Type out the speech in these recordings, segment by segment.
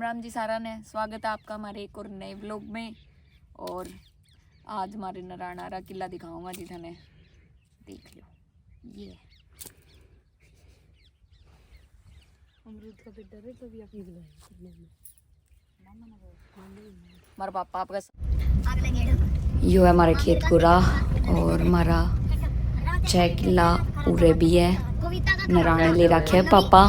राम जी सारा ने स्वागत है आपका हमारे एक और नए व्लॉग में। और आज हमारे नारायणारा किला दिखाऊंगा जी थाने, देख लो। ये अमरूद का पेड़ है तो भी आप निकला है हमारा पापा आपका यो है हमारे खेत पूरा। और हमारा 6 किला पूरे भी है, नारायण ले रखे है पापा।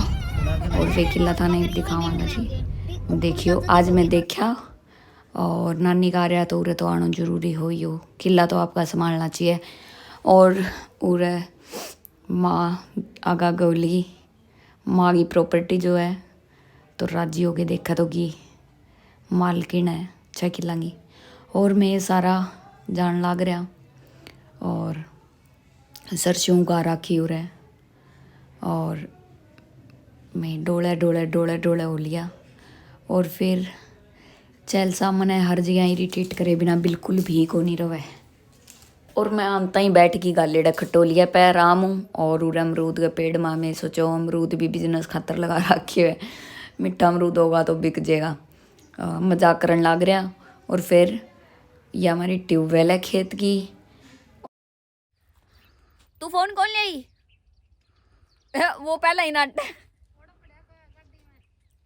और वे किला था नहीं दिखाऊंगा जी। देखियो आज मैं देखा और नानी का आ रहा तो उरे तो आना जरूरी हो ही हो, किला तो आपका संभालना चाहिए। और उरे माँ आगा गोली माँ की प्रॉपर्टी जो है तो राजी हो के देखा तो की मालकिन है 6 किला की। और मैं ये सारा जान लाग रहा और सरसों उगा रखी हो रहा है। और मैं डोले डोले डोले डोले हो लिया। और फिर चैल सामने हर जगह इरिटेट करे बिना बिल्कुल भी को नहीं रवे। और मैं अंत ही बैठ की गालेड़ा खटोलिया पे आराम हूँ। और उरे अमरूद के पेड़ में मैं सोचो अमरूद भी बिजनेस खातर लगा रखी है, मीठा अमरूद होगा तो बिक जाएगा। मजाक करने लग रहा। और फिर यह हमारी ट्यूबवेल है खेत की। तू फोन कौन ले आई? वो पहला ही नाट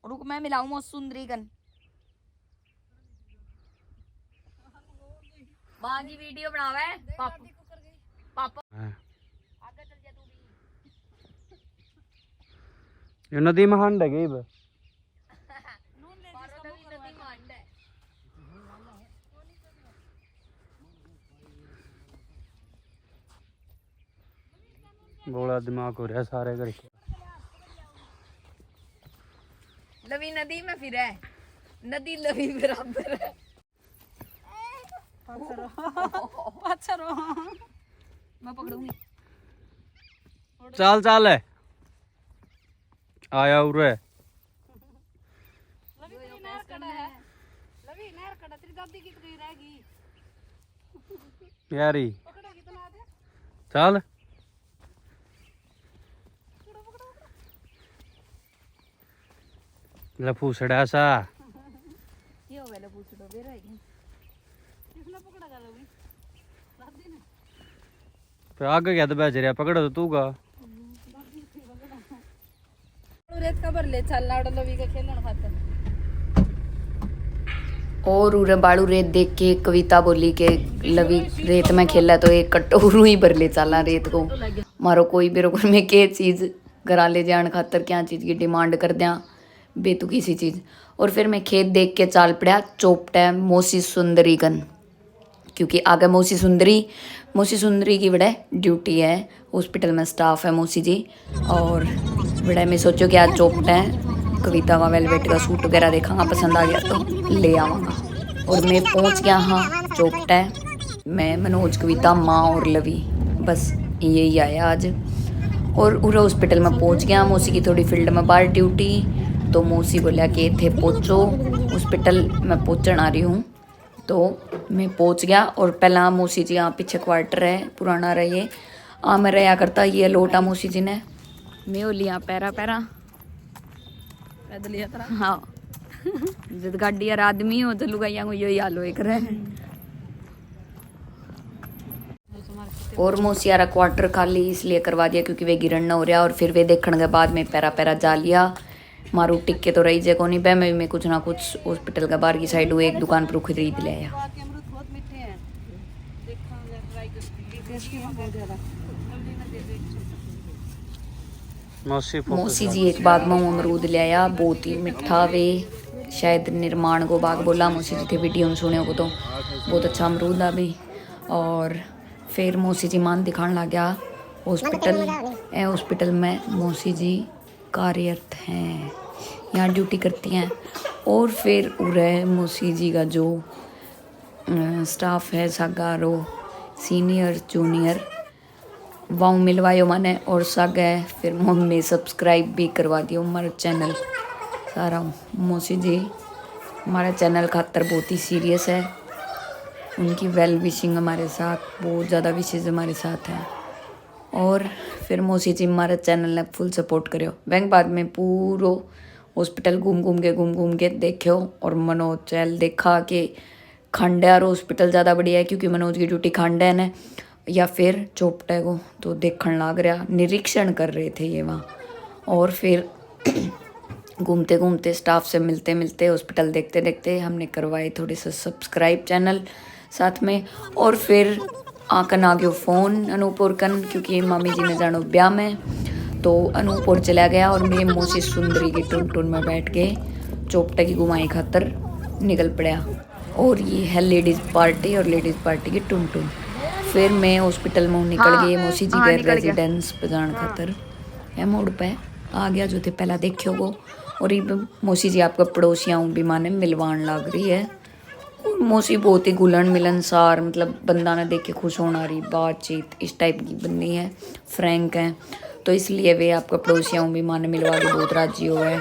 रुक मैं मिलाऊं मो सुंदरी कन मां की वीडियो बनावे पापा पापा आगे चल जा तू भी। ये नदी में हंड है गई बे बोला दिमाग हो रहा सारे करके। लवी नदी में फिर है, नदी लवी बराबर है। पत्थरों मैं पकड़ूंगी। चल चल है आया उरे लवी तेरी नहर कड़ा है, लवी नहर कड़ा तेरी दादी की कहीं रहेगी यारी पकड़ेगी तो ना दे। चल लफू सड़ा सा ये हो गया पूछ दो बेरा है किसने पकड़ा था लवी? दादी ने। फिर आगे क्या दबा रहा पकड़ा तो तू का रेत का भर ले चल लाड़ लवी का खेलना खातर। और उरे बाड़ू रेत देख के कविता बोली के लवी रेत में खेला तो एक कटोरू ही भर ले चला रेत को। मारो कोई बेरोकर में के चीज घरा ले जान खातर क्या चीज की डिमांड कर दिया बेतुकी सी चीज। और फिर मैं खेत देख के चाल पड़ा चोपटा मौसी सुंदरी कन, क्योंकि आगे मौसी सुंदरी की बड़े ड्यूटी है, हॉस्पिटल में स्टाफ है मौसी जी। और बड़े मैं सोचो कि आज चोपटा है कविता का वेलवेट का सूट वगैरह देखांगा, पसंद आ गया तो ले आवांगा। और मैं पहुंच गया हाँ चोपटा है, मैं मनोज कविता माँ और लवी बस यही आया आज। और उरे हॉस्पिटल में पहुंच गया, मौसी की थोड़ी फील्ड में बाहर ड्यूटी तो मौसी बोलिया कि थे पहुँचो हॉस्पिटल में पहुँचन आ रही हूँ। तो मैं पहुँच गया। और पहला मौसी जी यहाँ पीछे क्वार्टर है पुराना रहे मैं रहा करता ये लोटा मौसी जी ने मैं हो लिया पैरा पैदल यात्रा हाँ जब गाड़ी यार आदमी हो तो लुगाइया को यही हाल हो करे। और मौसी यारा क्वार्टर खाली इसलिए करवा दिया क्योंकि वे गिरन न हो रहा। और फिर वे देखने के बाद में पैरा जा लिया मारू टिक्के तो रही जे को नहीं बे मैं कुछ ना कुछ हॉस्पिटल के बाहर की साइड हुए एक दुकान पर खरीद ले आया। अमरूद बहुत मीठे हैं, देखो ट्राई कर मौसी मौसी जी एक बाग में अमरूद ले आया, बहुत ही मीठा वे शायद निर्माण को बाग बोला मौसी जी थे वीडियो में सुने को तो बहुत अच्छा अमरूद आ भी। और फिर मौसी जी मान दिखाने लग गया हॉस्पिटल में मौसी जी कार्यरत हैं, यहाँ ड्यूटी करती हैं। और फिर उरे मौसी जी का जो स्टाफ है सागारो सीनियर जूनियर वाऊ मिलवायो मैंने और सागे फिर मम्मी सब्सक्राइब भी करवा दियो हमारा चैनल सारा। मौसी जी हमारे चैनल खातर बहुत ही सीरियस है, उनकी वेल विशिंग हमारे साथ बहुत ज़्यादा विशेष हमारे साथ है। और फिर मौसी जी हमारे चैनल ने फुल सपोर्ट करो बैंक बाद में पूरो हॉस्पिटल घूम घूम के देखो। और मनोज चैल देखा कि खंडेर हॉस्पिटल ज़्यादा बढ़िया है क्योंकि मनोज की ड्यूटी खंडेन है या फिर चोपटे को, तो देखने लग रहा, निरीक्षण कर रहे थे ये वहाँ। और फिर घूमते घूमते स्टाफ से मिलते मिलते हॉस्पिटल देखते देखते हमने करवाए थोड़े से सब्सक्राइब चैनल साथ में। और फिर आकन आ गयो फ़ोन अनूपुर कन क्योंकि मामी जी ने जानो ब्याह में, तो अनूपुर चला गया और मेरी मौसी सुंदरी की टुन में बैठ के चोपटे की घुमाई खातर निकल पड़ा। और ये है लेडीज़ पार्टी और लेडीज़ पार्टी की टुन। फिर मैं हॉस्पिटल में निकल गई मौसी जी के रेजिडेंस पे जान खातर। है मोड़ पे आ गया जो थे पहला देखियो वो। और ये मौसी जी आपका पड़ोसियाँ भी माने मिलवान लग रही है। और मौसी बहुत ही घुलन मिलनसार, मतलब बंदा ने देख के खुश होना रही, बातचीत इस टाइप की बंदी है, फ्रैंक है, तो इसलिए वे आपका पड़ोसियाँ भी माने मिलवा के बहुत राजी हो है।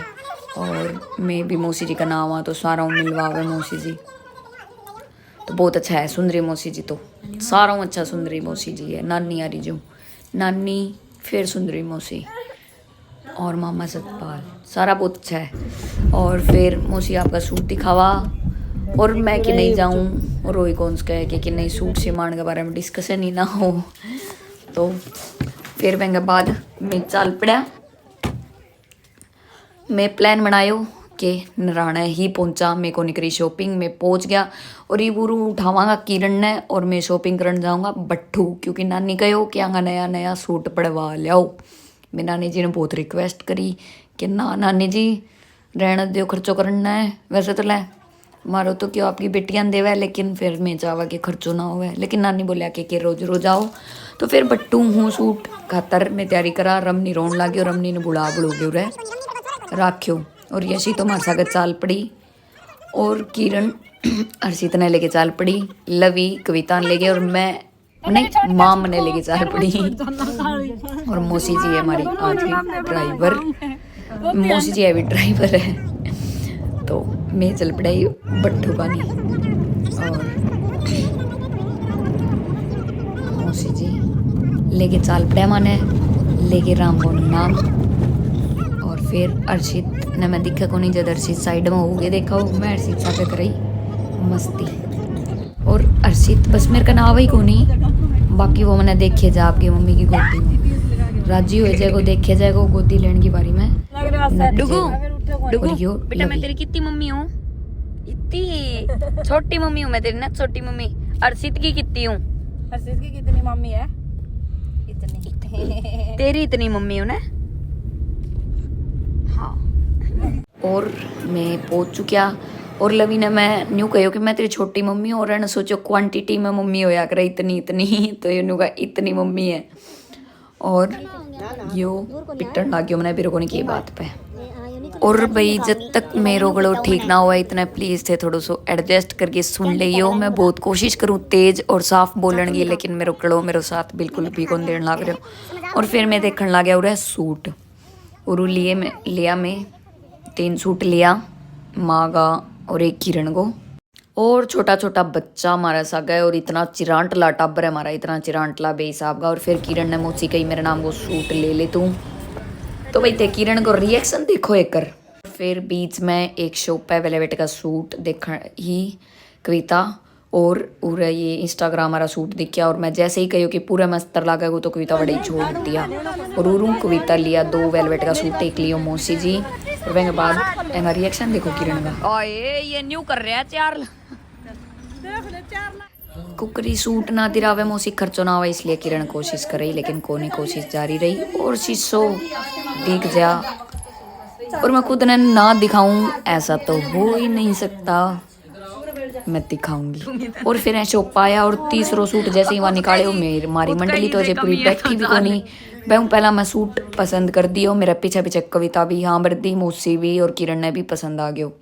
और मैं भी मौसी जी का नाम आ तो सारा मिलवावे मौसी जी, तो बहुत अच्छा है सुंदरी मौसी जी, तो सारा अच्छा सुंदरी मौसी जी है। नानी आ रही जो नानी, फिर सुंदरी मौसी और मामा सतपाल, सारा बहुत अच्छा है। और फिर मौसी आपका सूट दिखावा और मैं कि नहीं जाऊँ, और रोई कौन सा कहे कि नहीं सूट सिमान के बारे में डिस्कशन ही ना हो। तो फिर वह बाद मैं चल पड़ा, मैं प्लान बनायो कि नराना ही पहुंचा, मेरे को निकली शॉपिंग में पहुंच गया। और ये बुरू उठावांगा किरण ने और मैं शॉपिंग करने जाऊँगा बट्ठू, क्योंकि नानी कहो कि आंगा नया नया सूट पड़वा लियाओ। मेरी नानी जी ने बहुत रिक्वेस्ट करी कि ना नानी जी रहने दो, खर्चो करना है, वैसे तो लै मारो तो क्यों आपकी बेटियां देवे, लेकिन फिर मैं चाहवा कि खर्चो ना होवे। लेकिन नानी बोलिया कि रोज रोज आओ, तो फिर बट्टू हूँ सूट खातर मैं तैयारी करा। रमनी रोन लागी और रमनी ने बुला बुड़ू रे राख्यो। और यशी तो हमारे साथ चाल पड़ी और किरण हर्षित ने लेके चाल पड़ी, लवी कविता ने लेके और मैं नहीं माम ने लेके चाल पड़ी। और मौसी जी है हमारी आज की ड्राइवर, मौसी जी है भी ड्राइवर है, तो मैं चल पड़ाई बट्टू पानी। और मौसी जी लेके चाल पड़ा माने लेके रामबोन नाम। और फिर अर्शित ने मैं दिखा को नहीं, जब अर्शित साइड में हो गया देखा हो, मैं अर्शित साथ कर रही मस्ती। और अर्शित बस मेरे का नाम ही को नहीं, बाकी वो मैंने देखे जा आपकी मम्मी की गोदी में राजी हो जाएगा, देखे जाएगा गोदी लेने की बारी में। बेटा मैं तेरी कितनी मम्मी हूँ, इतनी छोटी मम्मी हूँ मैं तेरी ना, छोटी मम्मी। अर्शित की कितनी हूँ, अर्शित की कितनी मम्मी है, इतनी तेरी इतनी मम्मी हूँ ना। हाँ। और मैं पहुंच चुकिया और लवी ने मैं न्यू कहो कि मैं तेरी छोटी मम्मी हूँ, और ने सोचो क्वांटिटी में मम्मी होया करे इतनी इतनी, तो यूँ का इतनी मम्मी है। और यो पिटन लग गयो मैंने बिरो को नहीं की बात पे। और भाई जब तक मेरो गलो ठीक ना हुआ इतना प्लीज थे थोड़ा सो एडजस्ट करके सुन लियो। मैं बहुत कोशिश करूँ तेज और साफ बोलने की, लेकिन मेरो गलो मेरो साथ बिल्कुल भी कौन देने लग रहे हो। और फिर मैं देखने लग गया और सूट और लिया मैं 3 सूट लिया, माँ का और एक किरण को। और छोटा छोटा बच्चा हमारा सा गया और इतना चिरांटला टाबर है हमारा, इतना चिरांटला बेहिसाब का। और फिर किरण ने मुझसे कही मेरे नाम को सूट ले ले तू, तो भाई ते किरण को रिएक्शन देखो एक कर। फिर बीच में एक शॉप पे वेलवेट का सूट देखा ही कविता और पूरा ये इंस्टाग्राम हमारा सूट दिखा। और मैं जैसे ही कही कि पूरा मस्तर लगा वो तो कविता बड़ी छोड़ दिया और उरू कविता लिया 2 वेलवेट का सूट, एक लियो मौसी जी। और वह बाद एंगा रिएक्शन देखो किरण का, ओए ये न्यू कर रहा है 4 कुकरी सूट ना दिरावे मौसी खर्चो ना हुआ, इसलिए किरण कोशिश कर रही, लेकिन कोनी कोशिश जारी रही। और शीशो दिख जा और मैं खुद ने ना दिखाऊं ऐसा तो हो ही नहीं सकता, मैं दिखाऊंगी। और फिर ऐसे पाया और तीसरो सूट जैसे ही वहाँ निकाले हो मेरी मारी मंडली तो अजय पूरी बैठी भी कोनी। मैं पहला मैं सूट पसंद कर दियो, मेरा पीछे पीछे कविता भी हाँ बरदी, मौसी भी और किरण ने भी पसंद आ गयो।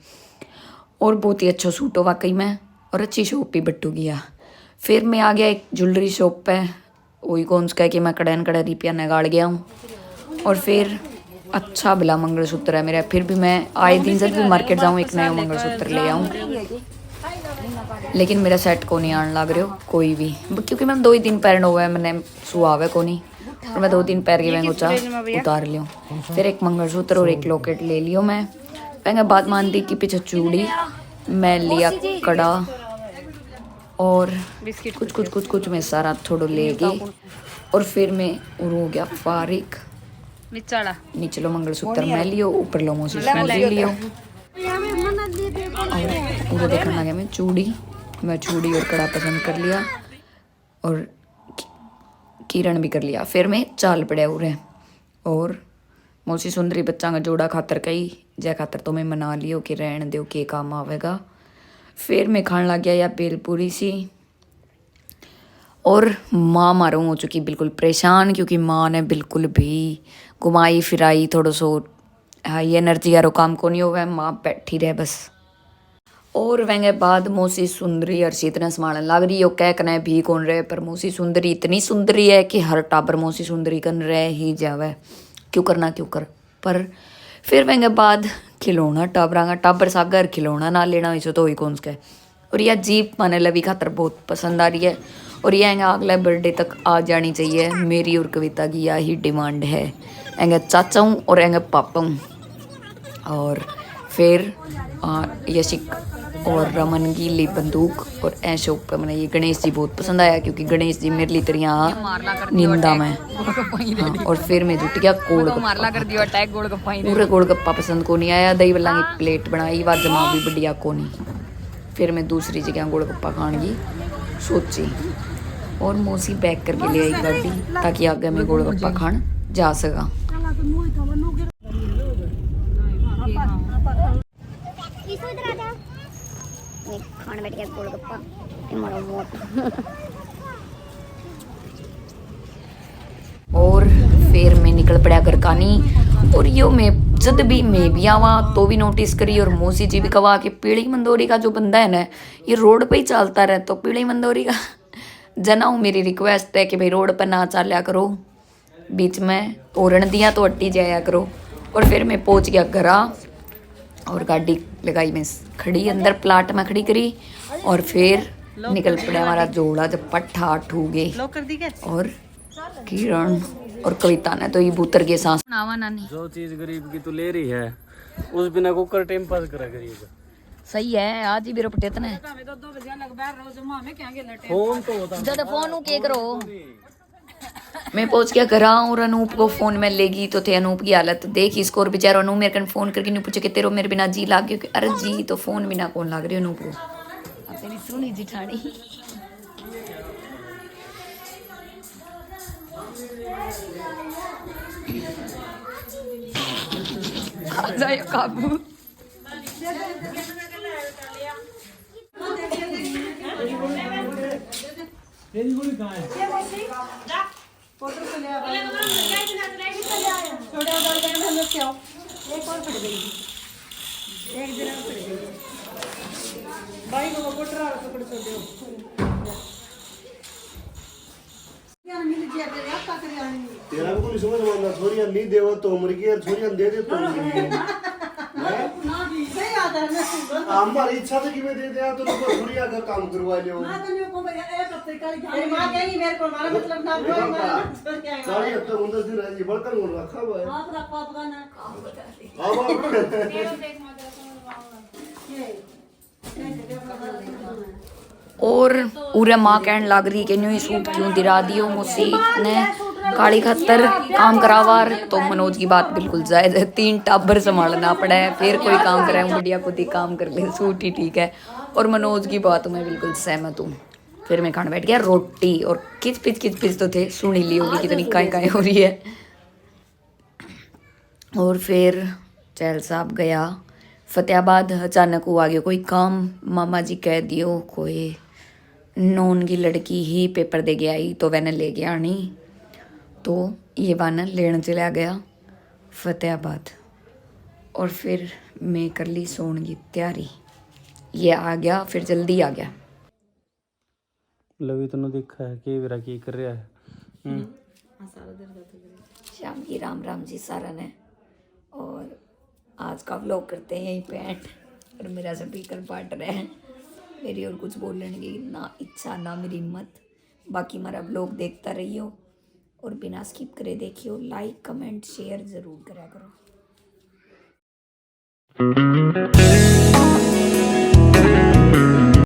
और बहुत ही अच्छा सूट हो वाकई में, और अच्छी शॉप भी बट्टू गया। फिर मैं आ गया एक ज्वेलरी शॉप पे, वही कौन सा कि मैं कड़न रुपया निकाल गया हूँ। और फिर अच्छा भला मंगलसूत्र है मेरा, फिर भी मैं आए दिन जब भी मार्केट जाऊँ एक नया मंगलसूत्र ले आऊँ, लेकिन मेरा सेट को नहीं आने लग रहे हो कोई भी, क्योंकि मैं 2 ही दिन पहन हुआ है, मैंने सुहावे को नहीं, और मैं 2 दिन पैर के मैं ऊँचा उतार लियो। फिर एक मंगलसूत्र और एक लॉकेट ले लियो मैं। पेंगे बाद मानती की पीछे चूड़ी, मैं लिया कड़ा और कुछ मैं सारा थोड़ा ले गई और फिर मैं हो गया फारिग। नीचे लो मंगलसूत्र मैं लियो, ऊपर लो मोसी लियो और पूरा देखने लगे मैं चूड़ी और कड़ा पसंद कर लिया और किरण भी कर लिया। फिर मैं चाल पड़या उरे और मौसी सुंदरी बच्चा का जोड़ा खातर कही जय खातर तो मैं मना लियो कि रहन दो के काम आवेगा। फिर मैं खाने लग गया या बेलपूरी सी और माँ मारूँ हो चुकी बिल्कुल परेशान क्योंकि माँ ने बिल्कुल भी घुमाई फिराई थोड़ा सो हाई एनर्जी यारो काम को नहीं होगा, माँ बैठी रहे बस। और वेंगे बाद मौसी सुंदरी अर्शित ने संभालने लग रही हो कह कने भी कौन रहे, पर मौसी सुंदरी इतनी सुंदरी है कि हर टाबर मौसी सुंदरी कन रह ही जावे, क्यों कर। पर फिर वेंगे बाद खिलौना टाबर सागर खिलौना ना लेना इसे तो ही कौन सके। और यह जीप माने लवी खातर बहुत पसंद आ रही है और यह अगले बर्थडे तक आ जानी चाहिए। मेरी और कविता की यही डिमांड है, एंगे चाचा हूँ और एंगे पापा हूँ। और फिर यशिक और रमन की ली बंदूक और ऐशो पे मैंने ये गणेश जी बहुत पसंद आया क्योंकि गणेश जी मेरे लिए तरिया निंदा में। हाँ, और फिर मैं जुट गया पूरे गोलगप्पा पसंद को नहीं आया, दही बल्ला की प्लेट बनाई वा जमा भी बढ़िया को नहीं। फिर मैं दूसरी जगह गोलगप्पा खाने की सोची और मौसी बैक करके ले आई गाड़ी ताकि आगे मैं गोलगप्पा खान जा सका। खाने बैठ गया गोलगप्पा और फिर मैं निकल पड़ा घर कानी और यो मैं जब भी मैं भी आवा तो भी नोटिस करी और मौसी जी भी कहा कि पीली मंदोरी का जो बंदा है ना ये रोड पे ही चलता रहे, तो पीली मंदोरी का जना मेरी रिक्वेस्ट है कि भाई रोड पर ना चलिया करो, बीच में ओरण दिया तो अट्टी जाया करो। और फिर मैं पहुंच गया घर और गाड़ी लगाई मैं खड़ी अंदर प्लाट में खड़ी करी और फिर निकल पड़ा हमारा जोड़ा जब पट्ठा ठूगे और किरण और कविता ने तो ये बूतर के सांस जो चीज गरीब की तू ले रही है उस बिना कुकर टाइम पास करा गरीब। सही है आज ही मेरे पटेत ने फोन तो होता ज्यादा फोन के करो। मैं पहुंच गया घर और अनूप को फोन में लेगी तो थे अनूप की हालत देख इसको और बेचारा अनूप मेरे कन फोन करके नहीं पूछे कि तेरे मेरे बिना जी लाग गयो। अरे जी तो फोन बिना कौन लाग रही अनूप को तेरी सुनी जिठानी। आ जाओ काबू तेरा भी कोई समझ मानना थोड़ी नहीं देव तो मुर्गी और थोड़ी दे दे तो हमारी इच्छा तो कि मैं दे दिया तो तुमको थोड़ी आकर काम करवा लियो। सारी हफ्ते 10 दिन रह जी बड़कर रखा हुआ है। और पूरे माँ कहने लग रही कि न्यू सूट क्यों दिरा दियो मौसी ने काली खतर काम करावार। तो मनोज की बात बिल्कुल जायज है, 3 टाबर संभालना पड़ा है फिर कोई काम करे बढ़िया खुद ही काम कर ले सूट ही ठीक है। और मनोज की बात मैं बिल्कुल सहमत हूँ। फिर मैं खाने बैठ गया रोटी और किच पिच तो थे सुनी ली होगी कितनी काई हो रही है। और फिर चैल साहब गया फतेहाबाद, अचानक वो आ गया कोई काम, मामा जी कह दियो कोई नॉन की लड़की ही पेपर दे गया आई तो वैने ले गया नहीं, तो ये वाना लेने चला गया फतेहाबाद। और फिर मैं कर ली सोने की तैयारी, ये आ गया फिर जल्दी आ गया। लवी तनु देखा है कि विरा की कर रहा है। शाम की राम जी सारा ने। और आज का व्लॉग करते हैं यहीं पे एंड। और मेरा स्पीकर पार्ट रहे हैं, मेरी और कुछ बोलने की ना इच्छा ना मेरी हिम्मत। बाकी हमारा व्लॉग देखता रहियो और बिना स्किप करे देखियो, लाइक कमेंट शेयर ज़रूर करा करो। है।